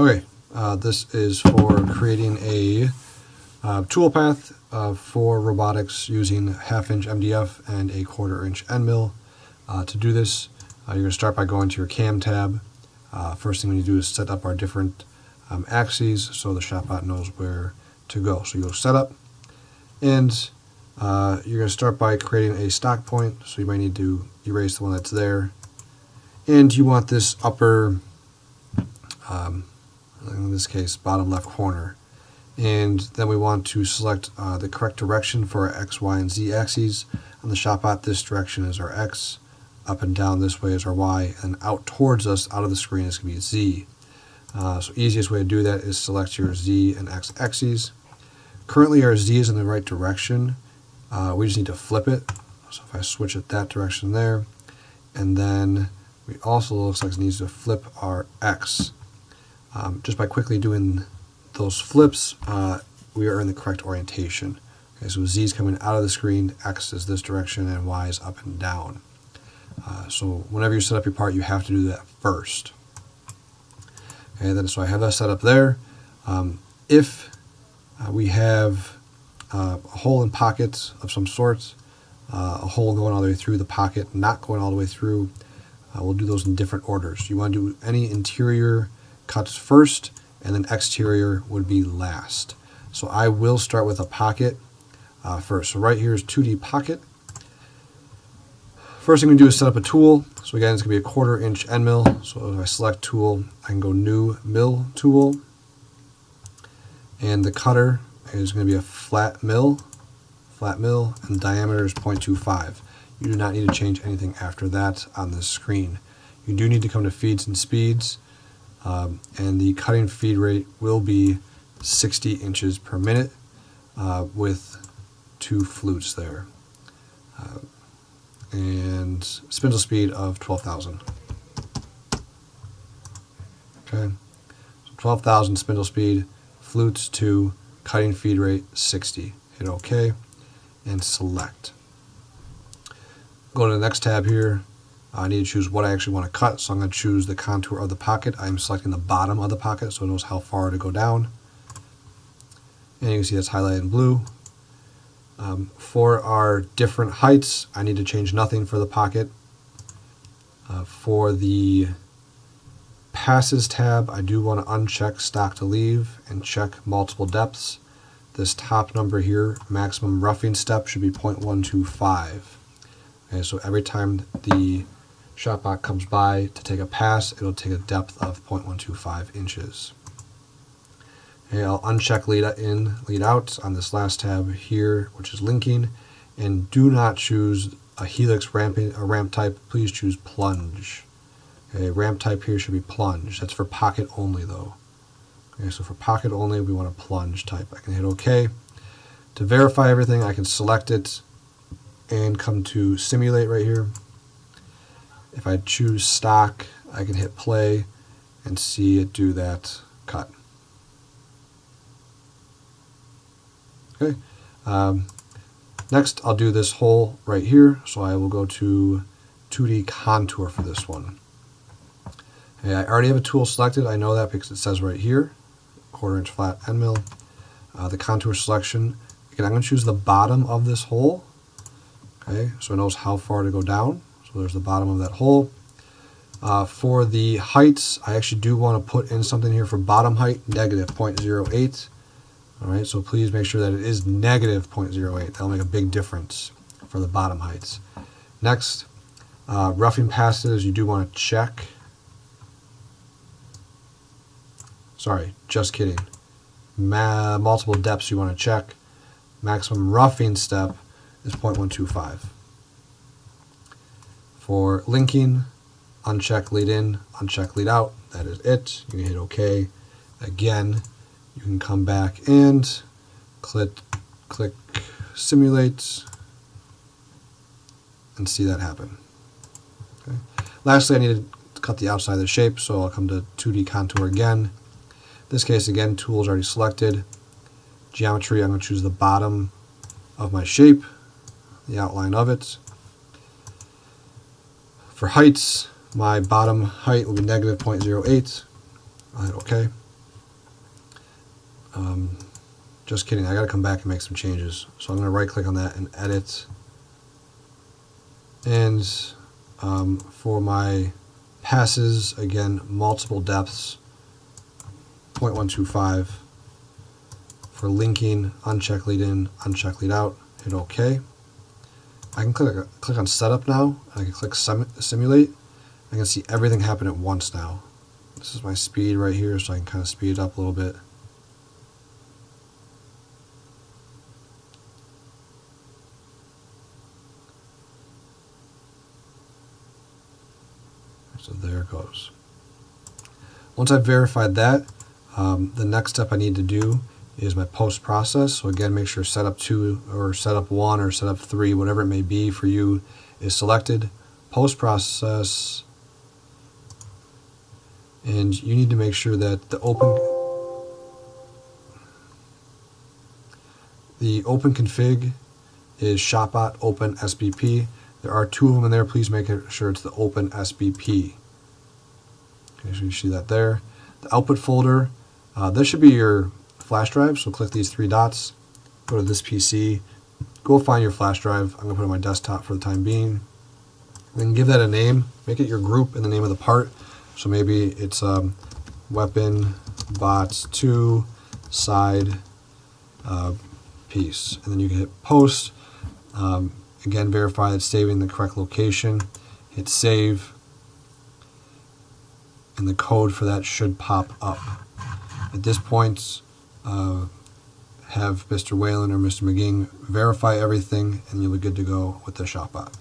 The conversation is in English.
Okay, this is for creating a toolpath for robotics using 1/2-inch MDF and a 1/4-inch end mill. To do this, you're going to start by going to your CAM tab. First thing we need to do is set up our different axes so the Shopbot knows where to go. So you go Setup, and you're going to start by creating a stock point. So you might need to erase the one that's there. And you want this upper, in this case, bottom left corner. And then we want to select the correct direction for our X, Y, and Z axes. On the Shopbot, this direction is our X, up and down this way is our Y, and out towards us, out of the screen, is going to be Z. So easiest way to do that is select your Z and X axes. Currently our Z is in the right direction. We just need to flip it. So if I switch it that direction there, and then we also looks like it needs to flip our X. Just by quickly doing those flips, we are in the correct orientation. Okay, so Z is coming out of the screen, X is this direction, and Y is up and down. So whenever you set up your part, you have to do that first. Okay, then so I have that set up there. If we have a hole in pockets of some sort, a hole going all the way through the pocket, not going all the way through, we'll do those in different orders. You want to do any interior cuts first, and then exterior would be last. So I will start with a pocket first. So right here is 2D pocket. First thing we do is set up a tool. So again, it's going to be a 1/4-inch end mill. So if I select tool, I can go New Mill Tool. And the cutter is going to be a flat mill, and the diameter is 0.25. You do not need to change anything after that on this screen. You do need to come to feeds and speeds, and the cutting feed rate will be 60 inches per minute with 2 flutes there. And spindle speed of 12,000. Okay, so 12,000 spindle speed, flutes 2, cutting feed rate 60. Hit OK and select. Go to the next tab here. I need to choose what I actually want to cut, so I'm going to choose the contour of the pocket. I'm selecting the bottom of the pocket so it knows how far to go down. And you can see that's highlighted in blue. For our different heights, I need to change nothing for the pocket. For the passes tab, I do want to uncheck stock to leave and check multiple depths. This top number here, maximum roughing step, should be 0.125. Okay, so every time the Shopbot comes by to take a pass, it'll take a depth of 0.125 inches. Okay, I'll uncheck lead in, lead out on this last tab here, which is linking, and do not choose a helix ramp type. Please choose plunge. Okay, ramp type here should be plunge. That's for pocket only though. Okay, so for pocket only, we want a plunge type. I can hit OK. To verify everything, I can select it and come to simulate right here. If I choose stock, I can hit play and see it do that cut. Okay. Next, I'll do this hole right here. So I will go to 2D contour for this one. Okay, I already have a tool selected. I know that because it says right here, 1/4-inch flat end mill. The contour selection. Again, I'm going to choose the bottom of this hole. Okay, so it knows how far to go down. So there's the bottom of that hole. For the heights, I actually do want to put in something here for bottom height, negative 0.08. Alright, so please make sure that it is negative 0.08. That'll make a big difference for the bottom heights. Next, roughing passes, you do want to check. Sorry, just kidding. Multiple depths you want to check. Maximum roughing step is 0.125. For linking, uncheck lead in, uncheck lead out. That is it. You can hit OK. Again, you can come back and click simulate and see that happen. Okay. Lastly, I need to cut the outside of the shape, so I'll come to 2D contour again. In this case, again, tool is already selected. Geometry, I'm going to choose the bottom of my shape, the outline of it. For heights, my bottom height will be negative 0.08. I'll hit OK. Just kidding, I gotta come back and make some changes. So I'm gonna right click on that and edit. And for my passes, again, multiple depths, 0.125. For linking, uncheck lead in, uncheck lead out, hit OK. I can click on setup now. I can click simulate. I can see everything happen at once now. This is my speed right here, so I can kind of speed it up a little bit. So there it goes. Once I've verified that, the next step I need to do is my post process. So again, make sure setup 2 or setup 1 or setup 3, whatever it may be for you, is selected. Post process, and you need to make sure that the open config is Shopbot Open SBP. There are 2 of them in there. Please make sure it's the Open SBP. Okay, so you see that there. The output folder, this should be your flash drive. So click these 3 dots, go to this PC, go find your flash drive. I'm going to put it on my desktop for the time being. Then give that a name. Make it your group and the name of the part. So maybe it's weapon bots 2 side piece. And then you can hit post. Again, verify it's saving the correct location. Hit save. And the code for that should pop up. At this point, have Mr. Whalen or Mr. McGing verify everything, and you'll be good to go with the Shopbot.